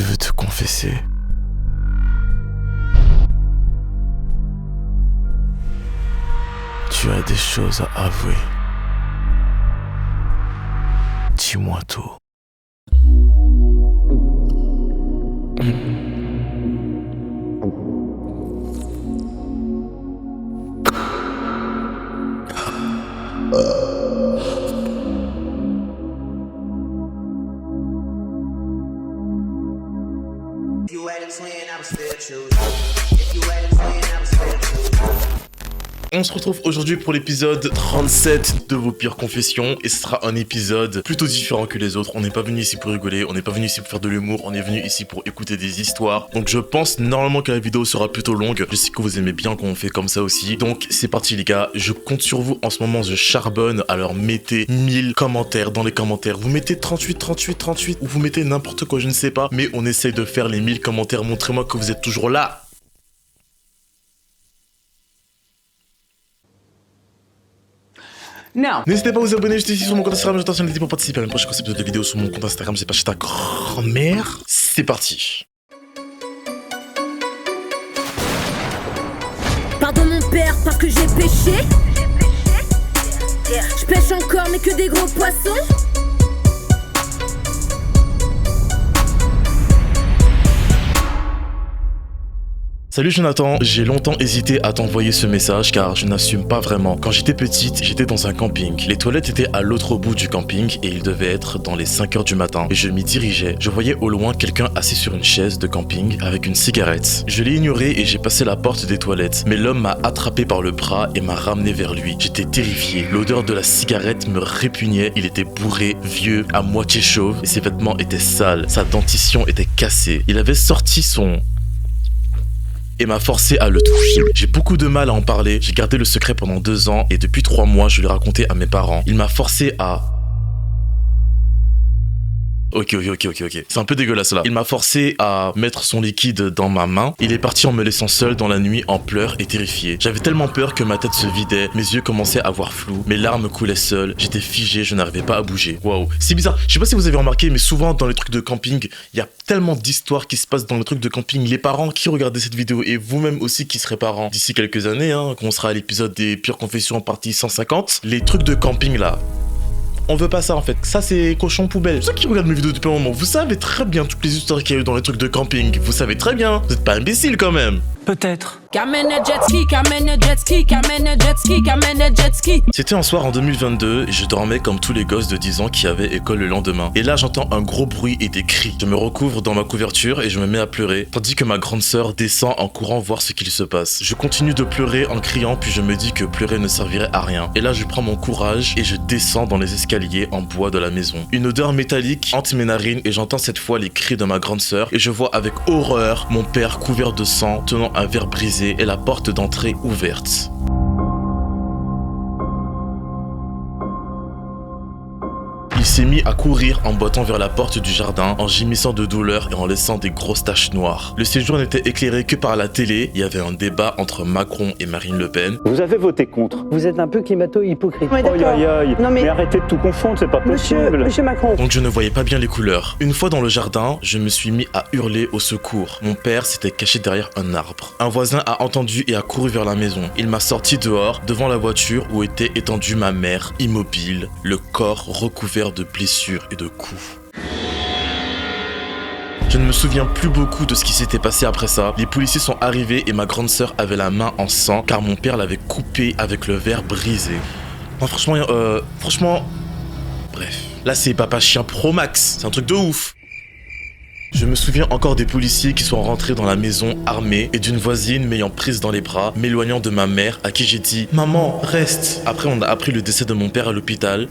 Je veux te confesser. Tu as des choses à avouer. Dis-moi tout. On se retrouve aujourd'hui pour l'épisode 37 de vos pires confessions et ce sera un épisode plutôt différent que les autres. On n'est pas venu ici pour rigoler, on n'est pas venu ici pour faire de l'humour, on est venu ici pour écouter des histoires. Donc je pense normalement que la vidéo sera plutôt longue. Je sais que vous aimez bien quand on fait comme ça aussi. Donc c'est parti les gars, je compte sur vous. En ce moment je charbonne, alors mettez 1000 commentaires dans les commentaires. Vous mettez 38 ou vous mettez n'importe quoi, je ne sais pas. Mais on essaye de faire les 1000 commentaires. Montrez-moi que vous êtes toujours là. Non. N'hésitez pas à vous abonner juste ici sur mon compte Instagram, j'attends pour participer à une prochaine concept de vidéo sur mon compte Instagram, c'est pas chez ta grand-mère. C'est parti. Pardon mon père parce que j'ai péché. Je pêche encore mais que des gros poissons. Salut Jonathan, j'ai longtemps hésité à t'envoyer ce message car je n'assume pas vraiment. Quand j'étais petite, j'étais dans un camping. Les toilettes étaient à l'autre bout du camping et il devait être dans les 5h du matin. Et je m'y dirigeais. Je voyais au loin quelqu'un assis sur une chaise de camping avec une cigarette. Je l'ai ignoré et j'ai passé la porte des toilettes. Mais l'homme m'a attrapé par le bras et m'a ramené vers lui. J'étais terrifié. L'odeur de la cigarette me répugnait. Il était bourré, vieux, à moitié chauve et ses vêtements étaient sales. Sa dentition était cassée. Il avait sorti son... et m'a forcé à le toucher. J'ai beaucoup de mal à en parler, j'ai gardé le secret pendant 2 ans et depuis 3 mois je l'ai raconté à mes parents. Il m'a forcé à... Ok. C'est un peu dégueulasse là. Il m'a forcé à mettre son liquide dans ma main. Il est parti en me laissant seul dans la nuit en pleurs et terrifié. J'avais tellement peur que ma tête se vidait, mes yeux commençaient à voir flou, mes larmes coulaient seules, j'étais figé, je n'arrivais pas à bouger. Waouh, c'est bizarre. Je sais pas si vous avez remarqué, mais souvent dans les trucs de camping, il y a tellement d'histoires qui se passent dans les trucs de camping. Les parents qui regardaient cette vidéo et vous-même aussi qui serez parents d'ici quelques années, quand on sera à l'épisode des pires confessions en partie 150, les trucs de camping là. On veut pas ça en fait, ça c'est cochon poubelle. Ceux qui regardent mes vidéos depuis un moment, vous savez très bien toutes les histoires qu'il y a eu dans les trucs de camping. Vous savez très bien, vous êtes pas imbécile quand même. Peut-être. C'était un soir en 2022 et je dormais comme tous les gosses de 10 ans qui avaient école le lendemain. Et là j'entends un gros bruit et des cris. Je me recouvre dans ma couverture et je me mets à pleurer, tandis que ma grande sœur descend en courant voir ce qu'il se passe. Je continue de pleurer en criant puis je me dis que pleurer ne servirait à rien. Et là je prends mon courage et je descends dans les escaliers en bois de la maison. Une odeur métallique hante mes narines et j'entends cette fois les cris de ma grande sœur et je vois avec horreur mon père couvert de sang tenant un verre brisé et la porte d'entrée ouverte. Il s'est mis à courir en boitant vers la porte du jardin, en gémissant de douleur et en laissant des grosses taches noires. Le séjour n'était éclairé que par la télé. Il y avait un débat entre Macron et Marine Le Pen. Vous avez voté contre. Vous êtes un peu climato-hypocrite. Aïe aïe aïe. Non, mais arrêtez de tout confondre, c'est pas possible. Monsieur Macron. Donc je ne voyais pas bien les couleurs. Une fois dans le jardin, je me suis mis à hurler au secours. Mon père s'était caché derrière un arbre. Un voisin a entendu et a couru vers la maison. Il m'a sorti dehors, devant la voiture où était étendue ma mère, immobile, le corps recouvert de blessures et de coups. Je ne me souviens plus beaucoup de ce qui s'était passé après ça. Les policiers sont arrivés et ma grande sœur avait la main en sang car mon père l'avait coupée avec le verre brisé. Non, franchement... Bref. Là, c'est Papa Chien Pro Max. C'est un truc de ouf. Je me souviens encore des policiers qui sont rentrés dans la maison armés et d'une voisine m'ayant prise dans les bras, m'éloignant de ma mère à qui j'ai dit « Maman, reste !» Après, on a appris le décès de mon père à l'hôpital.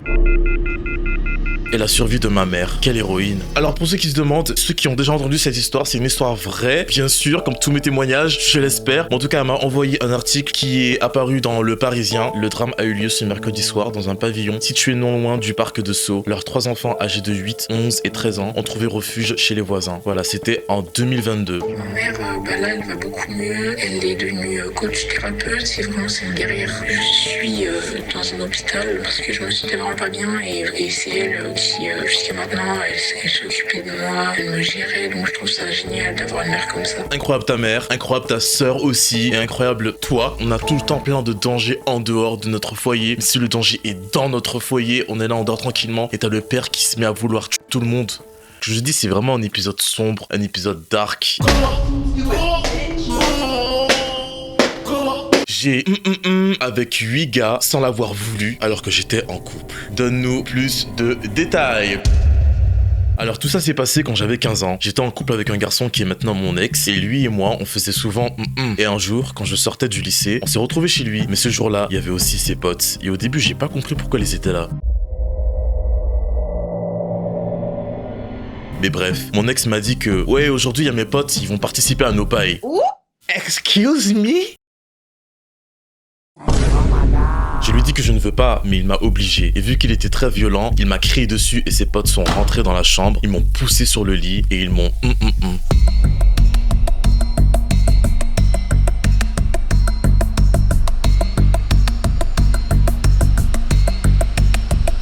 Et la survie de ma mère. Quelle héroïne. Alors pour ceux qui se demandent, ceux qui ont déjà entendu cette histoire, c'est une histoire vraie, bien sûr, comme tous mes témoignages, je l'espère. En tout cas, elle m'a envoyé un article qui est apparu dans Le Parisien. Le drame a eu lieu ce mercredi soir dans un pavillon situé non loin du parc de Sceaux. Leurs 3 enfants âgés de 8, 11 et 13 ans ont trouvé refuge chez les voisins. Voilà, c'était en 2022. Ma mère, là, elle va beaucoup mieux. Elle est devenue coach thérapeute. C'est une guerrière. Je suis dans un hôpital parce que je me sentais vraiment pas bien et c'est elle qui, jusqu'à maintenant, elle s'occupait de moi, elle me gérait, donc je trouve ça génial d'avoir une mère comme ça. Incroyable ta mère, incroyable ta sœur aussi, et incroyable toi. On a tout le temps plein de dangers en dehors de notre foyer. Mais si le danger est dans notre foyer, on est là, on dort tranquillement, et t'as le père qui se met à vouloir tuer tout le monde. Je vous dis, c'est vraiment un épisode sombre, un épisode dark. J'ai avec 8 gars sans l'avoir voulu alors que j'étais en couple. Donne-nous plus de détails. Alors tout ça s'est passé quand j'avais 15 ans. J'étais en couple avec un garçon qui est maintenant mon ex et lui et moi on faisait souvent Et un jour, quand je sortais du lycée, on s'est retrouvés chez lui. Mais ce jour-là, il y avait aussi ses potes. Et au début, j'ai pas compris pourquoi ils étaient là. Mais bref, mon ex m'a dit que ouais, aujourd'hui il y a mes potes, ils vont participer à nos pailles. Excuse me? Je lui ai dit que je ne veux pas, mais il m'a obligé. Et vu qu'il était très violent, il m'a crié dessus et ses potes sont rentrés dans la chambre. Ils m'ont poussé sur le lit et ils m'ont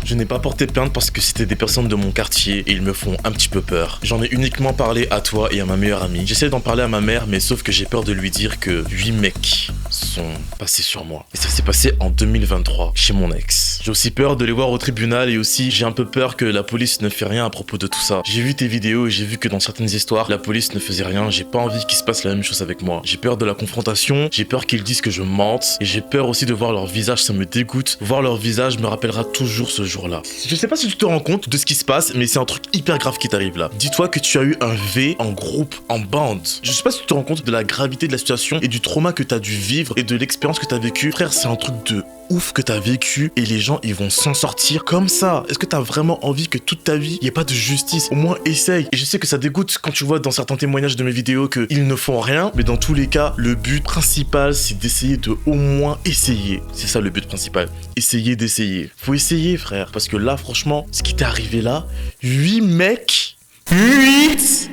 Je n'ai pas porté plainte parce que c'était des personnes de mon quartier et ils me font un petit peu peur. J'en ai uniquement parlé à toi et à ma meilleure amie. J'essaie d'en parler à ma mère, mais sauf que j'ai peur de lui dire que 8 mecs sont passés sur moi. Et ça s'est passé en 2023, chez mon ex. J'ai aussi peur de les voir au tribunal et aussi j'ai un peu peur que la police ne fait rien à propos de tout ça. J'ai vu tes vidéos et j'ai vu que dans certaines histoires, la police ne faisait rien. J'ai pas envie qu'il se passe la même chose avec moi. J'ai peur de la confrontation, j'ai peur qu'ils disent que je mente et j'ai peur aussi de voir leur visage, ça me dégoûte. Voir leur visage me rappellera toujours ce jour-là. Je sais pas si tu te rends compte de ce qui se passe, mais c'est un truc hyper grave qui t'arrive là. Dis-toi que tu as eu un V en groupe, en bande. Je sais pas si tu te rends compte de la gravité de la situation et du trauma que t'as dû vivre et de l'expérience que t'as vécu. Frère, c'est un truc de ouf que t'as vécu et les gens ils vont s'en sortir comme ça. Est-ce que t'as vraiment envie que toute ta vie il y ait pas de justice? Au moins essaye. Et je sais que ça dégoûte quand tu vois dans certains témoignages de mes vidéos qu'ils ne font rien, mais dans tous les cas le but principal c'est d'essayer de au moins essayer. C'est ça le but principal. Essayer d'essayer. Faut essayer frère, parce que là franchement ce qui t'est arrivé là, 8 mecs, 8.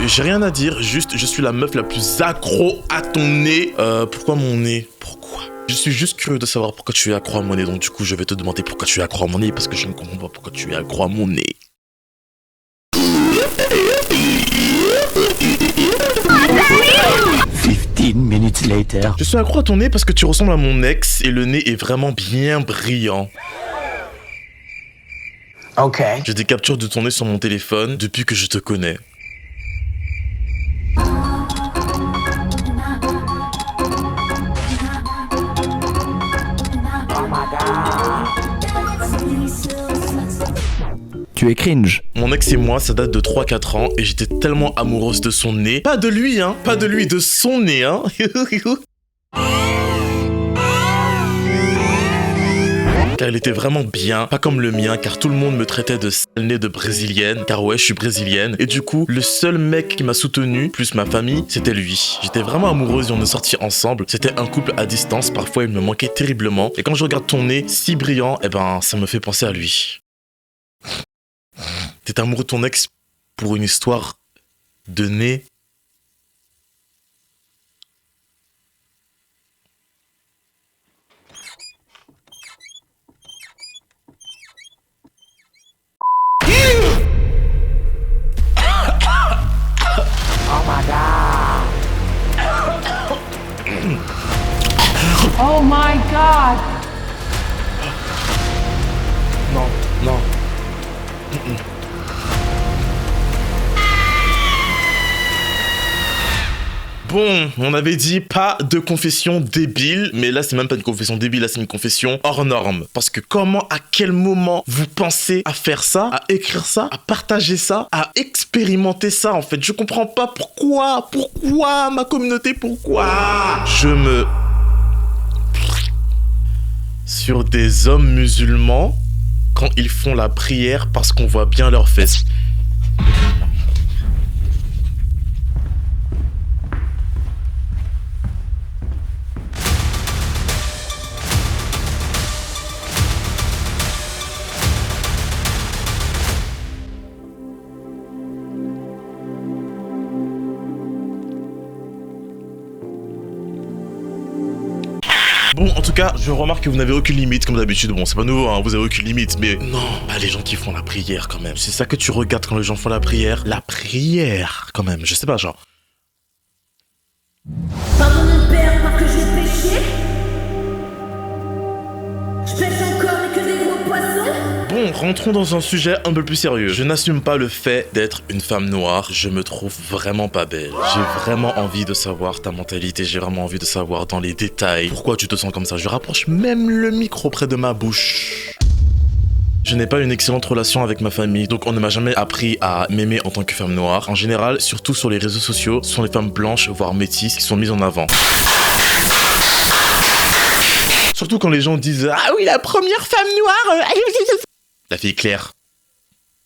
J'ai rien à dire, juste je suis la meuf la plus accro à ton nez. Pourquoi mon nez? Pourquoi? Je suis juste curieux de savoir pourquoi tu es accro à mon nez, donc du coup je vais te demander pourquoi tu es accro à mon nez, parce que je ne comprends pas pourquoi tu es accro à mon nez. Minutes later. Je suis accro à ton nez parce que tu ressembles à mon ex et le nez est vraiment bien brillant. Ok. J'ai des captures de ton nez sur mon téléphone depuis que je te connais. Tu es cringe. Mon ex et moi, ça date de 3-4 ans et j'étais tellement amoureuse de son nez. Pas de lui, hein. Pas de lui, de son nez, hein. Car il était vraiment bien, pas comme le mien, car tout le monde me traitait de sale nez de brésilienne, car ouais, je suis brésilienne. Et du coup, le seul mec qui m'a soutenu, plus ma famille, c'était lui. J'étais vraiment amoureuse et on est sortis ensemble. C'était un couple à distance, parfois il me manquait terriblement. Et quand je regarde ton nez si brillant, eh ben, ça me fait penser à lui. T'es amoureux de ton ex pour une histoire de nez? Oh my god! Non, non. Bon, on avait dit pas de confession débile, mais là c'est même pas une confession débile, là c'est une confession hors norme. Parce que comment, à quel moment vous pensez à faire ça, à écrire ça, à partager ça, à expérimenter ça en fait? Je comprends pas pourquoi ma communauté, pourquoi? Sur des hommes musulmans, quand ils font la prière parce qu'on voit bien leurs fesses. Bon, en tout cas, je remarque que vous n'avez aucune limite, comme d'habitude. Bon, c'est pas nouveau, hein, vous avez aucune limite, mais non, pas les gens qui font la prière, quand même. C'est ça que tu regardes quand les gens font la prière. La prière, quand même, je sais pas, genre. Pardon mon père parce que j'ai péché. Je pêche encore mais que des gros poissons. Bon, rentrons dans un sujet un peu plus sérieux. Je n'assume pas le fait d'être une femme noire. Je me trouve vraiment pas belle. J'ai vraiment envie de savoir ta mentalité. J'ai vraiment envie de savoir dans les détails pourquoi tu te sens comme ça. Je rapproche même le micro près de ma bouche. Je n'ai pas une excellente relation avec ma famille, donc on ne m'a jamais appris à m'aimer en tant que femme noire. En général, surtout sur les réseaux sociaux, ce sont les femmes blanches, voire métisses, qui sont mises en avant. Surtout quand les gens disent « Ah oui, la première femme noire !» La fille Claire.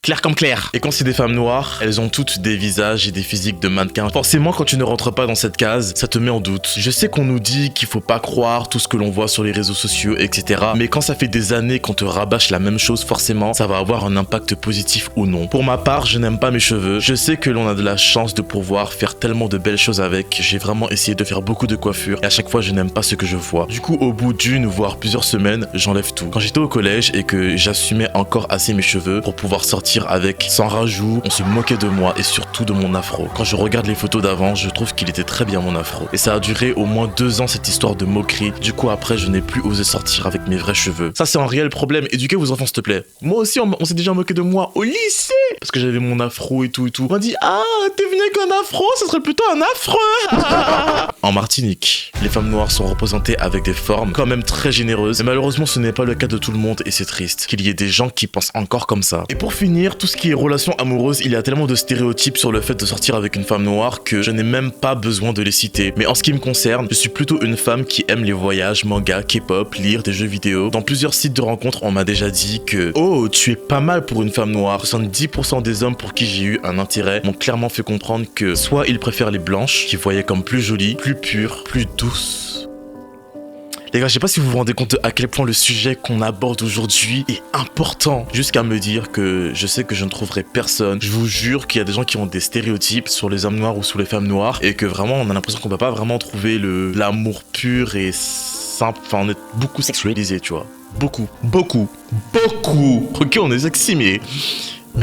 Claire comme Claire. Et quand c'est des femmes noires, elles ont toutes des visages et des physiques de mannequins. Forcément, quand tu ne rentres pas dans cette case, ça te met en doute. Je sais qu'on nous dit qu'il faut pas croire tout ce que l'on voit sur les réseaux sociaux, etc. Mais quand ça fait des années qu'on te rabâche la même chose, forcément, ça va avoir un impact positif ou non. Pour ma part, je n'aime pas mes cheveux. Je sais que l'on a de la chance de pouvoir faire tellement de belles choses avec. J'ai vraiment essayé de faire beaucoup de coiffures et à chaque fois, je n'aime pas ce que je vois. Du coup, au bout d'une voire plusieurs semaines, j'enlève tout. Quand j'étais au collège et que j'assumais encore assez mes cheveux pour pouvoir sortir avec sans rajout, on se moquait de moi et surtout de mon afro. Quand je regarde les photos d'avant, je trouve qu'il était très bien mon afro. Et ça a duré au moins 2 ans cette histoire de moquerie. Du coup après je n'ai plus osé sortir avec mes vrais cheveux. Ça c'est un réel problème. Éduquez vos enfants s'il te plaît. Moi aussi on s'est déjà moqué de moi au lycée parce que j'avais mon afro et tout. On m'a dit ah t'es venu avec un afro, ça serait plutôt un affreux. En Martinique, les femmes noires sont représentées avec des formes quand même très généreuses. Mais malheureusement ce n'est pas le cas de tout le monde et c'est triste qu'il y ait des gens qui pensent encore comme ça. Et pour finir, tout ce qui est relation amoureuse, il y a tellement de stéréotypes sur le fait de sortir avec une femme noire que je n'ai même pas besoin de les citer. Mais en ce qui me concerne, je suis plutôt une femme qui aime les voyages, manga, K-pop, lire des jeux vidéo. Dans plusieurs sites de rencontres, on m'a déjà dit que « Oh, tu es pas mal pour une femme noire ». 70% des hommes pour qui j'ai eu un intérêt m'ont clairement fait comprendre que soit ils préfèrent les blanches, qu'ils voyaient comme plus jolies, plus pures, plus douces. Les gars, je sais pas si vous vous rendez compte à quel point le sujet qu'on aborde aujourd'hui est important. Jusqu'à me dire que je sais que je ne trouverai personne. Je vous jure qu'il y a des gens qui ont des stéréotypes sur les hommes noirs ou sur les femmes noires et que vraiment on a l'impression qu'on va pas vraiment trouver l'amour pur et simple. Enfin, on est beaucoup sexualisé, tu vois. Beaucoup. Ok, on est sexy, mais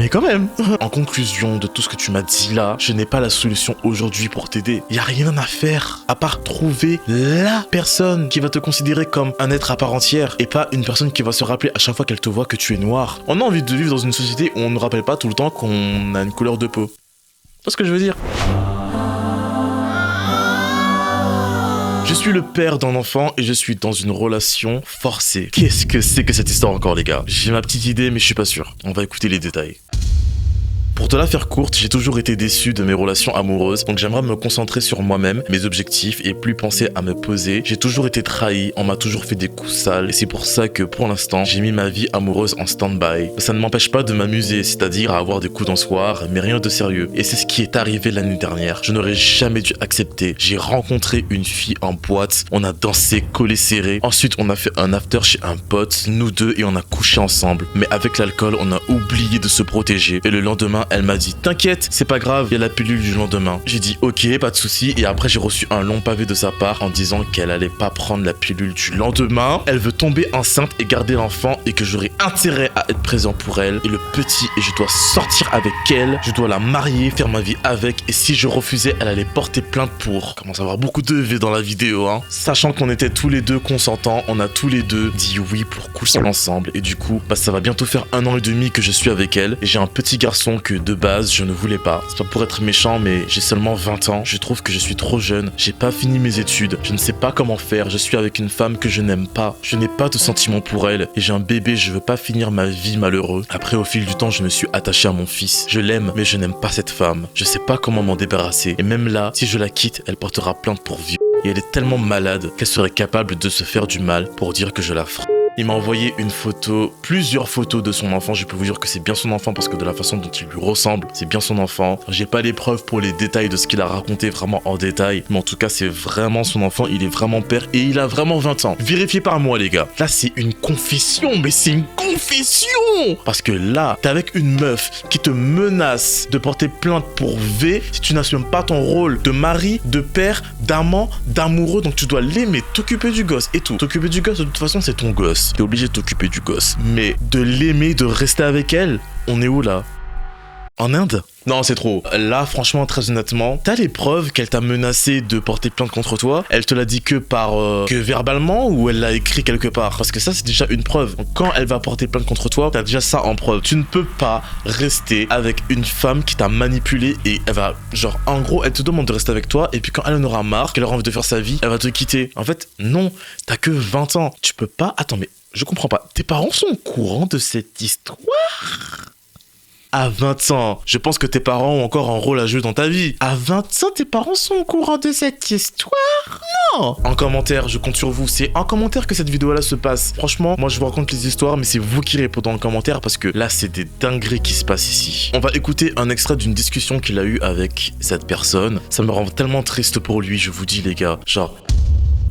quand même. En conclusion de tout ce que tu m'as dit là, je n'ai pas la solution aujourd'hui pour t'aider. Il y a rien à faire à part trouver la personne qui va te considérer comme un être à part entière et pas une personne qui va se rappeler à chaque fois qu'elle te voit que tu es noir. On a envie de vivre dans une société où on ne rappelle pas tout le temps qu'on a une couleur de peau. Tu vois ce que je veux dire ? Je suis le père d'un enfant et je suis dans une relation forcée. Qu'est-ce que c'est que cette histoire encore les gars ? J'ai ma petite idée mais je suis pas sûr. On va écouter les détails. Pour te la faire courte, j'ai toujours été déçu de mes relations amoureuses, donc j'aimerais me concentrer sur moi-même, mes objectifs et plus penser à me poser. J'ai toujours été trahi, on m'a toujours fait des coups sales et c'est pour ça que pour l'instant, j'ai mis ma vie amoureuse en stand-by. Ça ne m'empêche pas de m'amuser, c'est-à-dire à avoir des coups d'un soir, mais rien de sérieux. Et c'est ce qui est arrivé l'année dernière. Je n'aurais jamais dû accepter. J'ai rencontré une fille en boîte, on a dansé collé serré. Ensuite, on a fait un after chez un pote, nous deux, et on a couché ensemble. Mais avec l'alcool, on a oublié de se protéger. Et le lendemain, elle m'a dit « T'inquiète, c'est pas grave, il y a la pilule du lendemain. » J'ai dit « Ok, pas de souci. » Et après, j'ai reçu un long pavé de sa part en disant qu'elle allait pas prendre la pilule du lendemain. Elle veut tomber enceinte et garder l'enfant et que j'aurais intérêt à être présent pour elle. Et le petit, et je dois sortir avec elle. Je dois la marier, faire ma vie avec. Et si je refusais, elle allait porter plainte pour. Commence à avoir beaucoup de V dans la vidéo, hein. Sachant qu'on était tous les deux consentants, on a tous les deux dit oui pour coucher ensemble. Et du coup, ça va bientôt faire 1 an et demi que je suis avec elle. Et j'ai un petit garçon que de base, je ne voulais pas. C'est pas pour être méchant, mais j'ai seulement 20 ans. Je trouve que je suis trop jeune. J'ai pas fini mes études. Je ne sais pas comment faire. Je suis avec une femme que je n'aime pas. Je n'ai pas de sentiments pour elle. Et j'ai un bébé, je veux pas finir ma vie malheureux. Après, au fil du temps, je me suis attaché à mon fils. Je l'aime, mais je n'aime pas cette femme. Je sais pas comment m'en débarrasser. Et même là, si je la quitte, elle portera plainte pour viol. Et elle est tellement malade qu'elle serait capable de se faire du mal pour dire que je la frappe. Il m'a envoyé une photo, plusieurs photos de son enfant. Je peux vous dire que c'est bien son enfant parce que de la façon dont il lui ressemble, c'est bien son enfant. J'ai pas les preuves pour les détails de ce qu'il a raconté vraiment en détail, mais en tout cas c'est vraiment son enfant, il est vraiment père et il a vraiment 20 ans. Vérifiez par moi les gars. Là c'est une confession, mais c'est une confession. Parce que là, t'es avec une meuf qui te menace de porter plainte pour V si tu n'assumes pas ton rôle de mari, de père, d'amant, d'amoureux. Donc tu dois l'aimer, t'occuper du gosse et tout. T'occuper du gosse, de toute façon c'est ton gosse. T'es obligé de t'occuper du gosse. Mais de l'aimer, de rester avec elle, on est où là? En Inde? Non, c'est trop. Là, franchement, très honnêtement, t'as les preuves qu'elle t'a menacé de porter plainte contre toi. Elle te l'a dit que que verbalement ou elle l'a écrit quelque part? Parce que ça, c'est déjà une preuve. Donc, quand elle va porter plainte contre toi, t'as déjà ça en preuve. Tu ne peux pas rester avec une femme qui t'a manipulé et elle va, genre, en gros, elle te demande de rester avec toi et puis quand elle en aura marre, qu'elle aura envie de faire sa vie, elle va te quitter. En fait, non, t'as que 20 ans. Tu peux pas... Attends, mais je comprends pas. Tes parents sont au courant de cette histoire? À 20 ans, je pense que tes parents ont encore un rôle à jouer dans ta vie. À 20 ans, tes parents sont au courant de cette histoire? Non! En commentaire, je compte sur vous. C'est en commentaire que cette vidéo-là se passe. Franchement, moi je vous raconte les histoires, mais c'est vous qui répondez en commentaire parce que là, c'est des dingueries qui se passent ici. On va écouter un extrait d'une discussion qu'il a eue avec cette personne. Ça me rend tellement triste pour lui, je vous dis les gars. Genre...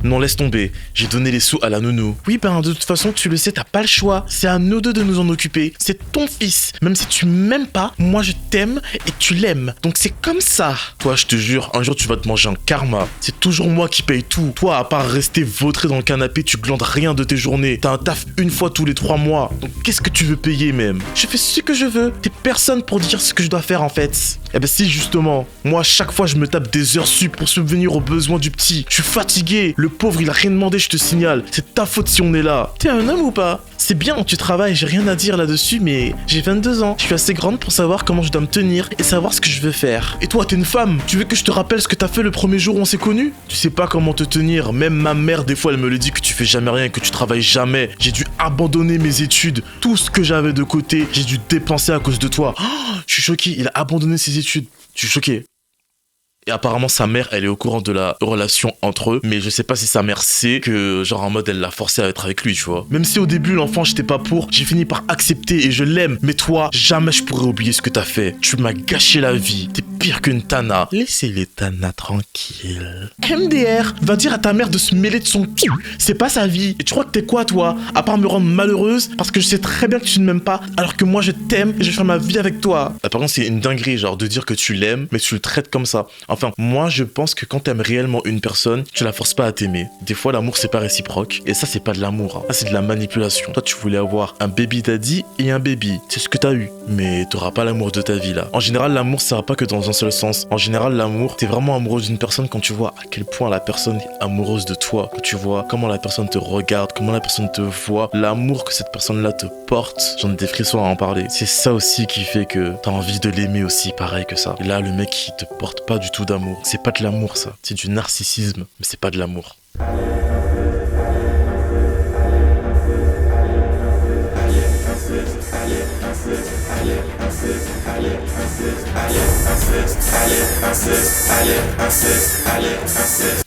Non, laisse tomber, j'ai donné les sous à la nounou. Oui, ben de toute façon, tu le sais, t'as pas le choix. C'est à nous deux de nous en occuper. C'est ton fils. Même si tu m'aimes pas, moi je t'aime et tu l'aimes. Donc c'est comme ça. Toi, je te jure, un jour tu vas te manger un karma. C'est toujours moi qui paye tout. Toi, à part rester vautré dans le canapé, tu glandes rien de tes journées. T'as un taf une fois tous les 3 mois. Donc qu'est-ce que tu veux payer même? Je fais ce que je veux. T'es personne pour dire ce que je dois faire en fait. Eh ben si, justement. Moi, chaque fois, je me tape des heures sup pour subvenir aux besoins du petit. Je suis fatigué. Le pauvre, il a rien demandé, je te signale. C'est ta faute si on est là. T'es un homme ou pas? C'est bien, tu travailles, j'ai rien à dire là-dessus, mais j'ai 22 ans. Je suis assez grande pour savoir comment je dois me tenir et savoir ce que je veux faire. Et toi, t'es une femme. Tu veux que je te rappelle ce que t'as fait le premier jour où on s'est connus? Tu sais pas comment te tenir. Même ma mère, des fois, elle me le dit que tu fais jamais rien et que tu travailles jamais. J'ai dû abandonner mes études. Tout ce que j'avais de côté, j'ai dû dépenser à cause de toi. Oh, je suis choqué, il a abandonné ses études. Je suis choqué. Et apparemment sa mère elle est au courant de la relation entre eux, mais je sais pas si sa mère sait que genre en mode elle l'a forcé à être avec lui, tu vois. Même si au début l'enfant j'étais pas pour, j'ai fini par accepter et je l'aime. Mais toi, jamais je pourrais oublier ce que t'as fait. Tu m'as gâché la vie, t'es pire qu'une Tana. Laissez les Tana tranquilles. MDR, va dire à ta mère de se mêler de son cul. C'est pas sa vie. Et tu crois que t'es quoi toi? À part me rendre malheureuse parce que je sais très bien que tu ne m'aimes pas alors que moi je t'aime et je vais faire ma vie avec toi. Par contre c'est une dinguerie genre de dire que tu l'aimes mais tu le traites comme ça. Enfin, moi je pense que quand t'aimes réellement une personne, tu la forces pas à t'aimer. Des fois l'amour c'est pas réciproque et ça c'est pas de l'amour, hein. Ça c'est de la manipulation. Toi tu voulais avoir un baby daddy et un baby, c'est ce que t'as eu, mais t'auras pas l'amour de ta vie là. En général l'amour ça va pas que dans un seul sens. En général l'amour, t'es vraiment amoureux d'une personne quand tu vois à quel point la personne est amoureuse de toi, quand tu vois comment la personne te regarde, comment la personne te voit, l'amour que cette personne là te porte. J'en ai des frissons à en parler. C'est ça aussi qui fait que t'as envie de l'aimer aussi pareil que ça. Et là le mec qui te porte pas du tout d'amour, c'est pas de l'amour ça, c'est du narcissisme, mais c'est pas de l'amour.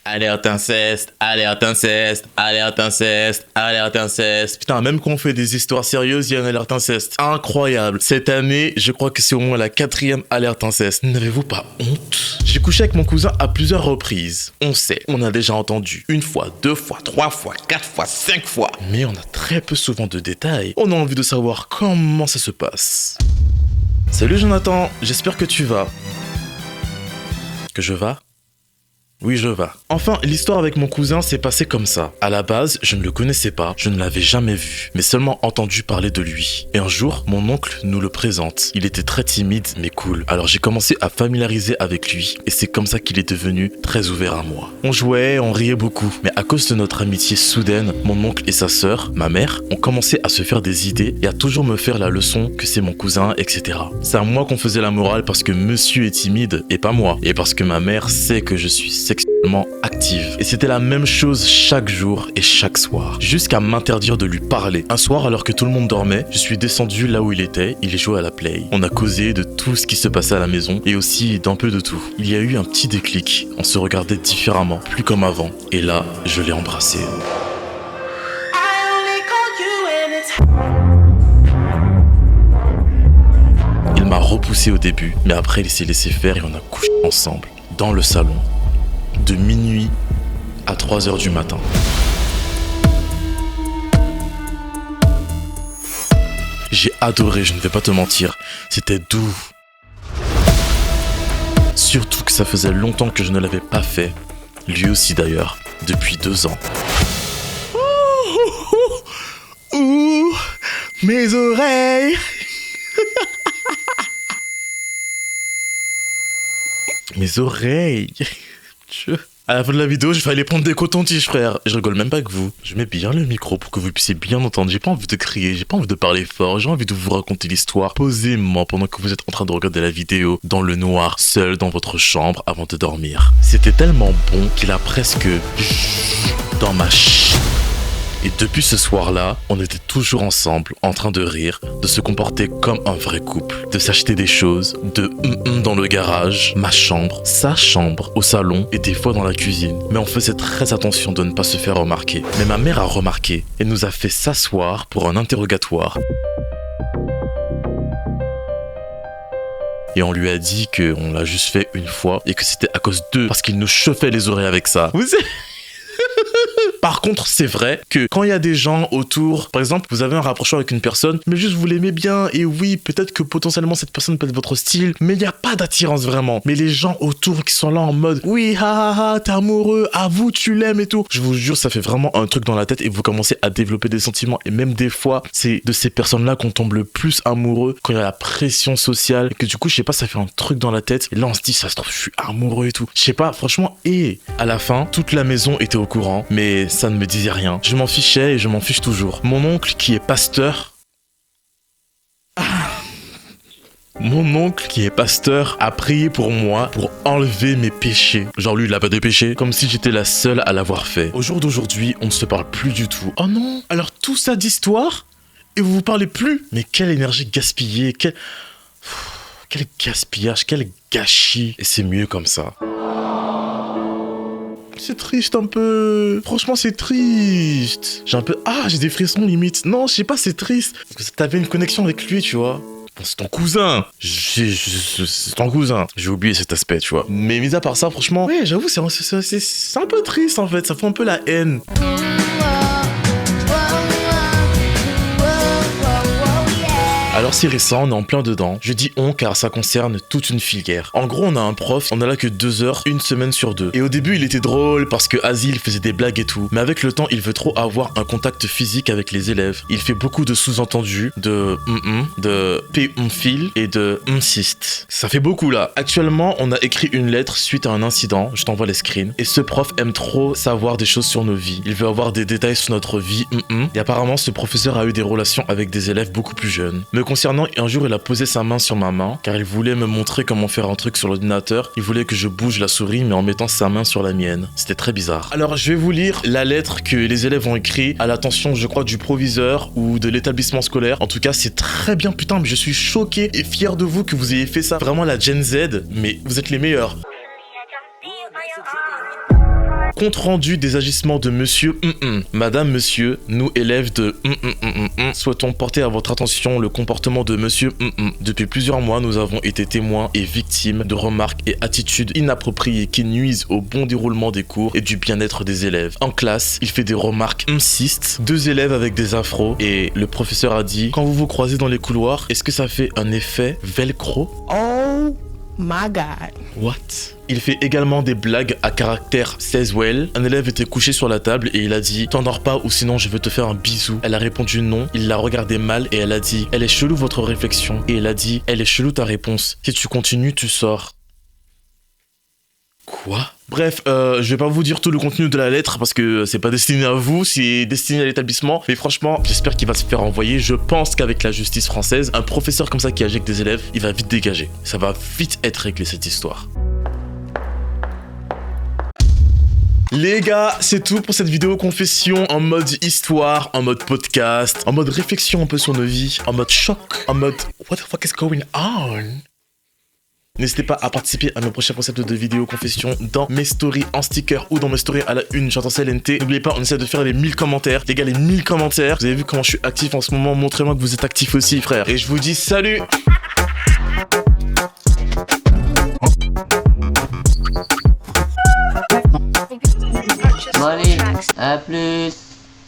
Alerte inceste, alerte inceste, alerte inceste, alerte inceste. Putain, même quand on fait des histoires sérieuses, il y a une alerte inceste. Incroyable. Cette année, je crois que c'est au moins la 4e alerte inceste. N'avez-vous pas honte? J'ai couché avec mon cousin à plusieurs reprises. On sait, on a déjà entendu 1 fois, 2 fois, 3 fois, 4 fois, 5 fois. Mais on a très peu souvent de détails. On a envie de savoir comment ça se passe. Salut Jonathan, j'espère que tu vas. Que je vas? Oui, je vais. Enfin, l'histoire avec mon cousin s'est passée comme ça. À la base, je ne le connaissais pas, je ne l'avais jamais vu, mais seulement entendu parler de lui. Et un jour, mon oncle nous le présente. Il était très timide, mais cool. Alors j'ai commencé à familiariser avec lui, et c'est comme ça qu'il est devenu très ouvert à moi. On jouait, on riait beaucoup, mais à cause de notre amitié soudaine, mon oncle et sa sœur, ma mère, ont commencé à se faire des idées et à toujours me faire la leçon que c'est mon cousin, etc. C'est à moi qu'on faisait la morale parce que monsieur est timide, et pas moi. Et parce que ma mère sait que je suis sexuellement active. Et c'était la même chose chaque jour et chaque soir, jusqu'à m'interdire de lui parler. Un soir, alors que tout le monde dormait, je suis descendu là où il était, il jouait à la play. On a causé de tout ce qui se passait à la maison et aussi d'un peu de tout. Il y a eu un petit déclic, on se regardait différemment, plus comme avant. Et là, je l'ai embrassé. I only called you poussé au début, mais après il s'est laissé faire et on a couché ensemble, dans le salon, de minuit à 3h du matin. J'ai adoré, je ne vais pas te mentir, c'était doux. Surtout que ça faisait longtemps que je ne l'avais pas fait, lui aussi d'ailleurs, depuis 2 ans. Ouh, mes oreilles. Mes oreilles. À la fin de la vidéo, je vais aller prendre des cotons-tiges, frère. Je rigole même pas avec vous. Je mets bien le micro pour que vous puissiez bien entendre. J'ai pas envie de crier, j'ai pas envie de parler fort. J'ai envie de vous raconter l'histoire posément pendant que vous êtes en train de regarder la vidéo dans le noir, seul dans votre chambre avant de dormir. C'était tellement bon qu'il a presque dans ma Et depuis ce soir-là, on était toujours ensemble, en train de rire, de se comporter comme un vrai couple, de s'acheter des choses, de dans le garage, ma chambre, sa chambre, au salon et des fois dans la cuisine. Mais on faisait très attention de ne pas se faire remarquer. Mais ma mère a remarqué et nous a fait s'asseoir pour un interrogatoire. Et on lui a dit qu'on l'a juste fait une fois et que c'était à cause d'eux, parce qu'il nous chauffait les oreilles avec ça. Vous savez. Par contre, c'est vrai que quand il y a des gens autour, par exemple, vous avez un rapprochement avec une personne, mais juste vous l'aimez bien, et oui, peut-être que potentiellement cette personne peut être votre style, mais il n'y a pas d'attirance vraiment. Mais les gens autour qui sont là en mode, oui, t'es amoureux, avoue, tu l'aimes et tout. Je vous jure, ça fait vraiment un truc dans la tête et vous commencez à développer des sentiments. Et même des fois, c'est de ces personnes-là qu'on tombe le plus amoureux quand il y a la pression sociale, et que du coup, je sais pas, ça fait un truc dans la tête. Et là, on se dit, ça se trouve, je suis amoureux et tout. Je sais pas, franchement, et à la fin, toute la maison était au courant, mais ça ne me disait rien. Je m'en fichais et je m'en fiche toujours. Mon oncle qui est pasteur... Mon oncle qui est pasteur a prié pour moi pour enlever mes péchés. Genre lui il a pas de péchés, comme si j'étais la seule à l'avoir fait. Au jour d'aujourd'hui, on ne se parle plus du tout. Oh non, alors tout ça d'histoire et vous vous parlez plus? Mais quelle énergie gaspillée, quel gaspillage, quel gâchis. Et c'est mieux comme ça. C'est triste un peu. Franchement, c'est triste. J'ai un peu... j'ai des frissons limite. Non, je sais pas, c'est triste. Parce que t'avais une connexion avec lui, tu vois. Bon, c'est ton cousin. C'est ton cousin. J'ai oublié cet aspect, tu vois. Mais mis à part ça, franchement, ouais, j'avoue, c'est un peu triste en fait. Ça fait un peu la haine. Alors c'est récent, on est en plein dedans. Je dis on car ça concerne toute une filière. En gros, on a un prof, on a là que 2 heures, une semaine sur 2. Et au début, il était drôle parce que Azil faisait des blagues et tout. Mais avec le temps, il veut trop avoir un contact physique avec les élèves. Il fait beaucoup de sous-entendus, de fil et de insiste. Ça fait beaucoup là. Actuellement, on a écrit une lettre suite à un incident. Je t'envoie les screens. Et ce prof aime trop savoir des choses sur nos vies. Il veut avoir des détails sur notre vie. Et apparemment, ce professeur a eu des relations avec des élèves beaucoup plus jeunes. Me concernant, un jour, il a posé sa main sur ma main, car il voulait me montrer comment faire un truc sur l'ordinateur. Il voulait que je bouge la souris, mais en mettant sa main sur la mienne. C'était très bizarre. Alors, je vais vous lire la lettre que les élèves ont écrite à l'attention, je crois, du proviseur ou de l'établissement scolaire. En tout cas, c'est très bien, putain, mais je suis choqué et fier de vous que vous ayez fait ça. Vraiment, la Gen Z, mais vous êtes les meilleurs. Compte rendu des agissements de monsieur Madame, monsieur, nous élèves de souhaitons porter à votre attention le comportement de monsieur Depuis plusieurs mois, nous avons été témoins et victimes de remarques et attitudes inappropriées qui nuisent au bon déroulement des cours et du bien-être des élèves. En classe, il fait des remarques insistes. 2 élèves avec des afros et le professeur a dit, quand vous vous croisez dans les couloirs, est-ce que ça fait un effet velcro? Oh my god. What? Il fait également des blagues à caractère says-well. Un élève était couché sur la table et il a dit « T'endors pas ou sinon je veux te faire un bisou ». Elle a répondu non. Il l'a regardé mal et elle a dit « Elle est chelou votre réflexion ». Et elle a dit « Elle est chelou ta réponse. Si tu continues, tu sors ». Quoi? Bref, je vais pas vous dire tout le contenu de la lettre parce que c'est pas destiné à vous, c'est destiné à l'établissement. Mais franchement, j'espère qu'il va se faire envoyer. Je pense qu'avec la justice française, un professeur comme ça qui agit avec des élèves, il va vite dégager. Ça va vite être réglé cette histoire. Les gars, c'est tout pour cette vidéo confession en mode histoire, en mode podcast, en mode réflexion un peu sur nos vies, en mode choc, en mode what the fuck is going on? N'hésitez pas à participer à mes prochains concepts de vidéos confession dans mes stories en sticker ou dans mes stories à la une, j'entends CLNT. N'oubliez pas, on essaie de faire les 1000 commentaires. Les gars, les 1000 commentaires. Vous avez vu comment je suis actif en ce moment, montrez-moi que vous êtes actifs aussi, frère. Et je vous dis salut! À plus.